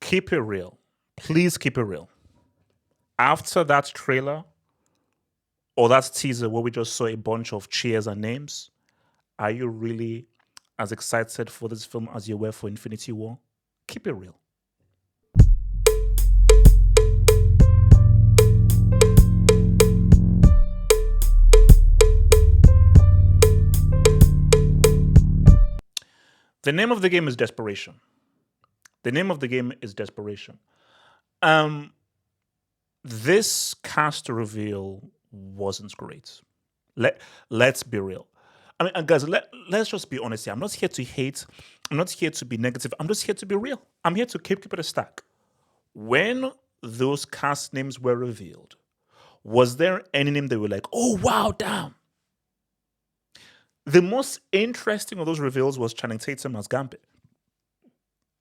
Keep it real. Please keep it real. After that trailer or that teaser where we just saw a bunch of cheers and names, are you really as excited for this film as you were for Infinity War? Keep it real. The name of the game is Desperation. The name of the game is Desperation. Um, this cast reveal wasn't great. Let's be real. I mean, and guys, let's just be honest here. I'm not here to hate. I'm not here to be negative. I'm just here to be real. I'm here to keep it a stack. When those cast names were revealed, was there any name that were like, oh wow, damn? The most interesting of those reveals was Channing Tatum as Gambit.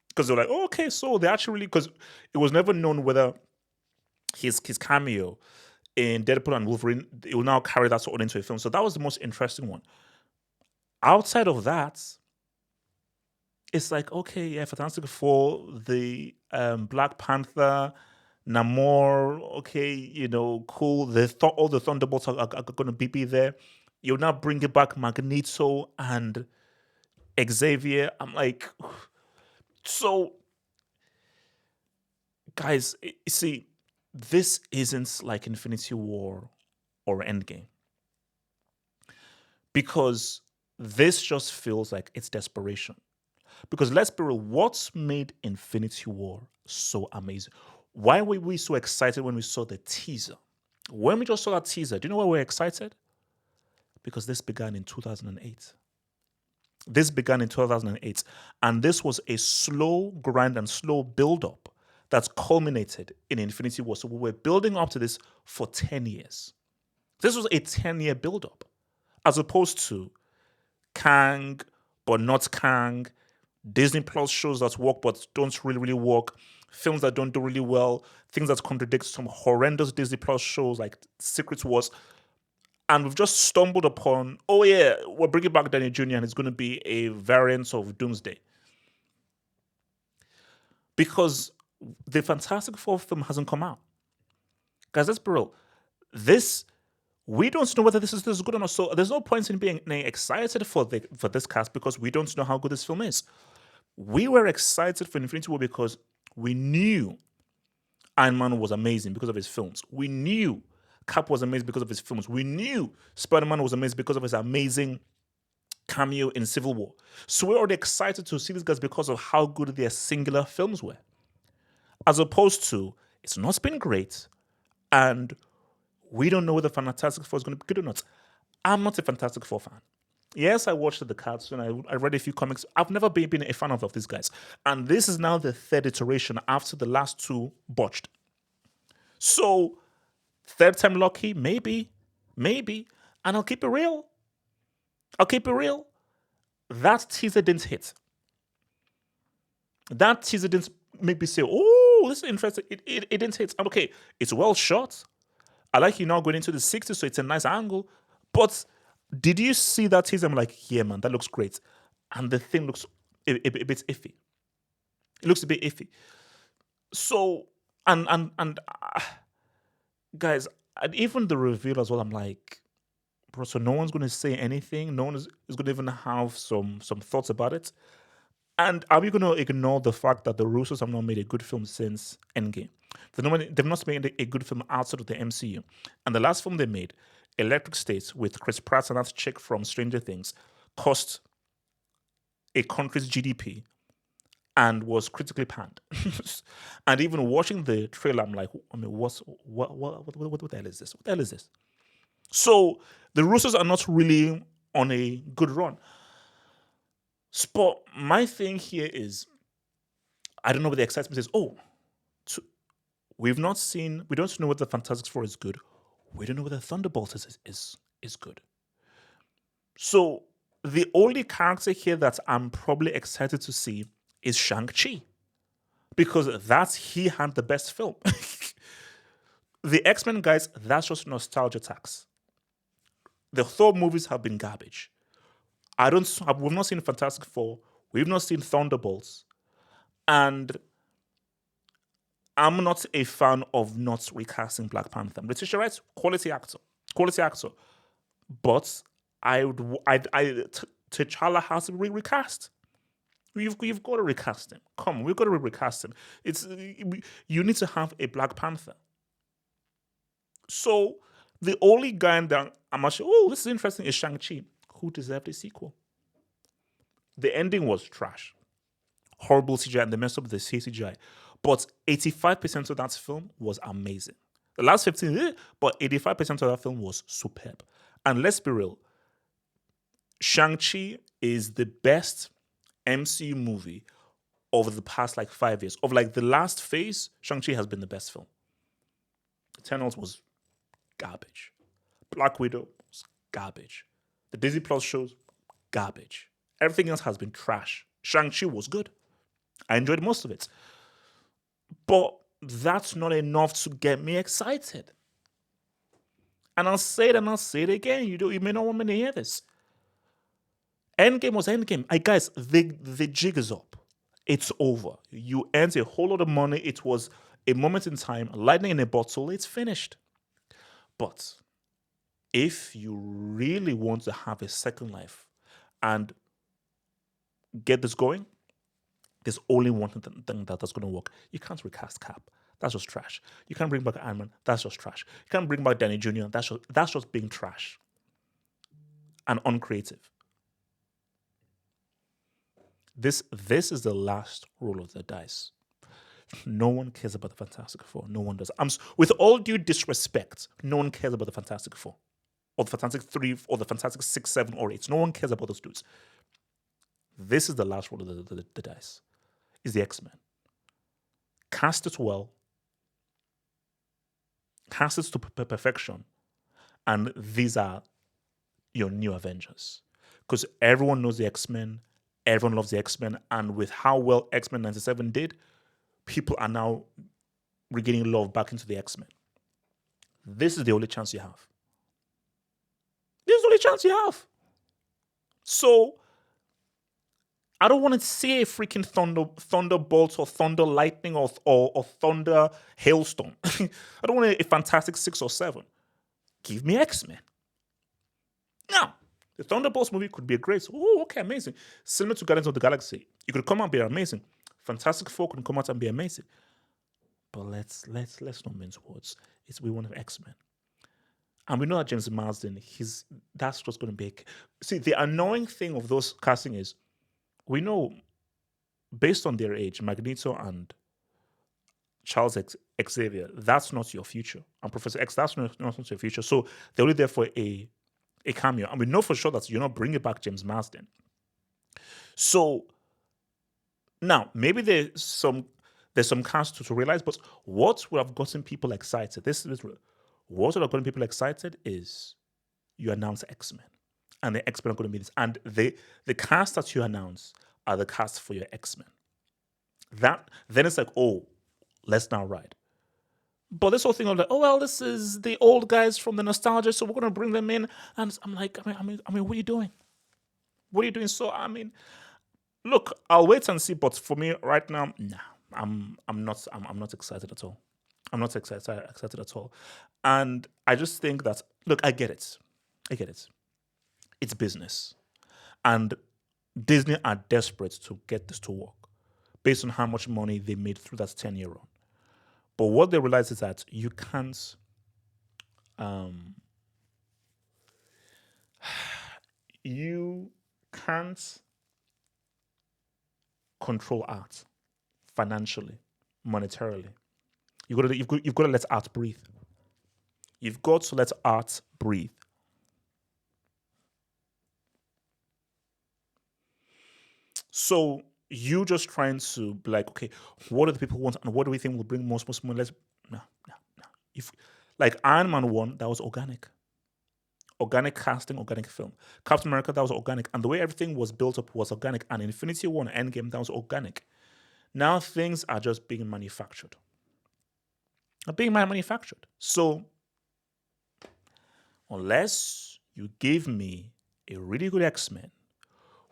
Because they're like, oh, okay, so they actually really, because it was never known whether his cameo in Deadpool and Wolverine, it will now carry that sort of into a film. So that was the most interesting one. Outside of that, it's like, okay, yeah, Fantastic Four, the Black Panther, Namor, okay, cool. All the Thunderbolts are going to be there. You'll now bring it back Magneto and Xavier. I'm like, so, guys, you see, this isn't like Infinity War or Endgame. Because this just feels like it's desperation. Because let's be real, what's made Infinity War so amazing? Why were we so excited when we saw the teaser? When we just saw that teaser, do you know why we're excited? Because this began in 2008. This began in 2008. And this was a slow grind and slow build-up that's culminated in Infinity War. So we were building up to this for 10 years. This was a 10-year build-up, as opposed to Kang, but not Kang, Disney Plus shows that work but don't really work, films that don't do really well, things that contradict some horrendous Disney Plus shows like Secret Wars. And we've just stumbled upon, oh yeah, we're bringing back Danny Jr. and it's going to be a variant of Doomsday. Because the Fantastic Four film hasn't come out. Guys, let's be real. We don't know whether this is good or not. So there's no point in being excited for this cast because we don't know how good this film is. We were excited for Infinity War because we knew Iron Man was amazing because of his films. We knew Cap was amazing because of his films. We knew Spider-Man was amazing because of his amazing cameo in Civil War. So we're already excited to see these guys because of how good their singular films were. As opposed to, it's not been great, and we don't know whether Fantastic Four is going to be good or not. I'm not a Fantastic Four fan. Yes, I watched the cartoon. I read a few comics. I've never been a fan of these guys. And this is now the third iteration after the last two botched. So, third time lucky? Maybe. And I'll keep it real. That teaser didn't hit. That teaser didn't make me say, oh, this is interesting. It didn't hit. I'm okay. It's well shot. I like you now going into the 60s, so it's a nice angle. But did you see that teaser? I'm like, yeah, man, that looks great. And the thing looks a bit iffy. It looks a bit iffy. So, guys, and even the reveal as well, I'm like, bro, so no one's going to say anything? No one is going to even have some thoughts about it? And are we going to ignore the fact that the Russos have not made a good film since Endgame? They've not made a good film outside of the MCU. And the last film they made, Electric State, with Chris Pratt and that chick from Stranger Things, cost a country's GDP and was critically panned. And even watching the trailer, I'm like, I mean, what the hell is this? What the hell is this? So the Russos are not really on a good run. But my thing here is, I don't know what the excitement is. We don't know whether Fantastic Four is good. We don't know whether Thunderbolts is good. So the only character here that I'm probably excited to see is Shang-Chi. Because he had the best film. The X-Men guys, that's just nostalgia tax. The Thor movies have been garbage. We've not seen Fantastic Four. We've not seen Thunderbolts. And I'm not a fan of not recasting Black Panther. Letitia Wright, quality actor. But T'Challa has to be recast. You've got to recast him. Come on, we've got to recast him. You need to have a Black Panther. So the only guy that I'm actually, oh, this is interesting, is Shang-Chi, who deserved a sequel. The ending was trash. Horrible CGI, and they messed up the CGI. But 85% of that film was amazing. The last 15, but 85% of that film was superb. And let's be real, Shang-Chi is the best MCU movie over the past like 5 years. Of like the last phase, Shang-Chi has been the best film. Eternals was garbage. Black Widow was garbage. The Disney Plus shows, garbage. Everything else has been trash. Shang-Chi was good. I enjoyed most of it. But that's not enough to get me excited. And I'll say it and I'll say it again. You may not want me to hear this. Endgame was Endgame. Guys, the jig is up. It's over. You earned a whole lot of money. It was a moment in time, lightning in a bottle. It's finished. But if you really want to have a second life and get this going, there's only one thing that's going to work. You can't recast Cap. That's just trash. You can't bring back Iron Man. That's just trash. You can't bring back Danny Jr. That's just being trash and uncreative. This is the last roll of the dice. No one cares about the Fantastic Four. No one does. With all due disrespect, no one cares about the Fantastic Four, or the Fantastic Three, or the Fantastic Six, Seven, or Eight. No one cares about those dudes. This is the last roll of the dice. Is the X-Men. Cast it well. Cast it to perfection, and these are your new Avengers. Because everyone knows the X-Men. Everyone loves the X-Men, and with how well X-Men 97 did, people are now regaining love back into the X-Men. This is the only chance you have. This is the only chance you have. So, I don't want to see a freaking thunderbolt or thunder lightning or thunder hailstorm. I don't want a Fantastic Six or Seven. Give me X-Men. Now, the Thunderbolts movie could be a great. Oh, okay, amazing. Similar to Guardians of the Galaxy, it could come out and be amazing. Fantastic Four could come out and be amazing. But let's not mince words. We want an X-Men, and we know that James Marsden, that's just going to be. See, the annoying thing of those casting is, we know, based on their age, Magneto and Charles Xavier, that's not your future, and Professor X, that's not your future. So they're only there for a cameo, and we know for sure that you're not bringing back James Marsden. So now maybe there's some cast to realize, but what would have gotten people excited? What would have gotten people excited is you announce X-Men, and the X-Men are going to be this, and the cast that you announce are the cast for your X-Men. Then it's like, oh, let's now ride. But this whole thing of like, oh well, this is the old guys from the nostalgia, so we're gonna bring them in, and I'm like, I mean, what are you doing? What are you doing? So I mean, look, I'll wait and see. But for me right now, nah, I'm not excited at all. I'm not excited at all, and I just think that, look, I get it. It's business, and Disney are desperate to get this to work, based on how much money they made through that 10-year run. But what they realize is that you can't you can't control art financially, monetarily. You've got to let art breathe. You've got to let art breathe. So you just trying to be like, okay, what do the people want, and what do we think will bring most money? No. If like Iron Man 1, that was organic casting, organic film. Captain America, that was organic, and the way everything was built up was organic. And Infinity War and Endgame, that was organic. Now things are just being manufactured. So unless you give me a really good X-Men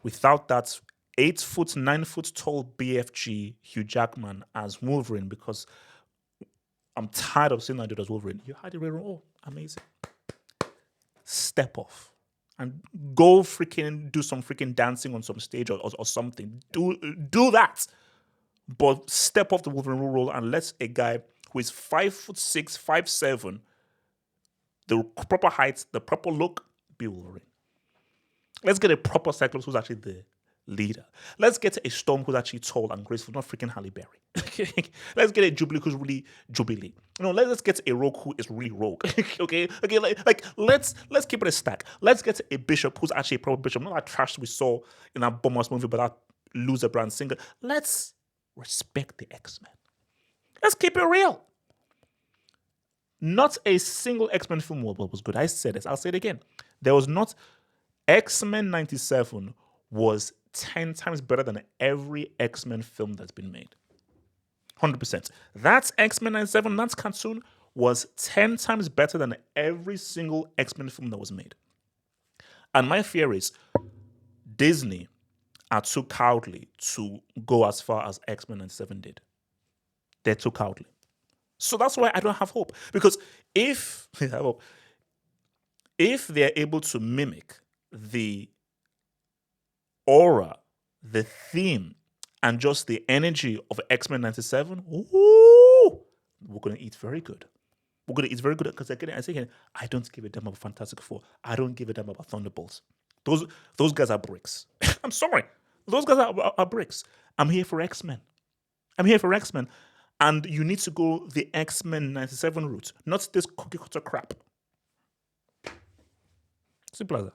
without that 8 foot, 9 foot tall BFG Hugh Jackman as Wolverine, because I'm tired of seeing that dude as Wolverine. You had it right. Oh, amazing. Step off and go freaking do some freaking dancing on some stage or something. Do that. But step off the Wolverine role and let a guy who is 5'6", 5'7", the proper height, the proper look, be Wolverine. Let's get a proper Cyclops who's actually the leader. Let's get a Storm who's actually tall and graceful, not freaking Halle Berry. Let's get a Jubilee who's really Jubilee. Let's get a Rogue who is really Rogue. okay, let's keep it a stack. Let's get a Bishop who's actually a proper Bishop, not that trash we saw in that Bombers movie, but that loser brand singer. Let's respect the X-Men. Let's keep it real. Not a single X-Men film was good. I said this. I'll say it again. There was not. X-Men 97 was 10 times better than every X-Men film that's been made. 100%. That's X-Men 97, that's cartoon, was 10 times better than every single X-Men film that was made. And my fear is Disney are too cowardly to go as far as X-Men 97 did. They're too cowardly. So that's why I don't have hope. Because if they're able to mimic the aura, the theme, and just the energy of X-Men 97, ooh, we're going to eat very good. We're going to eat very good because again, I don't give a damn about Fantastic Four. I don't give a damn about Thunderbolts. Those guys are bricks. I'm sorry. Those guys are bricks. I'm here for X-Men. And you need to go the X-Men 97 route, not this cookie cutter crap. Simple as that.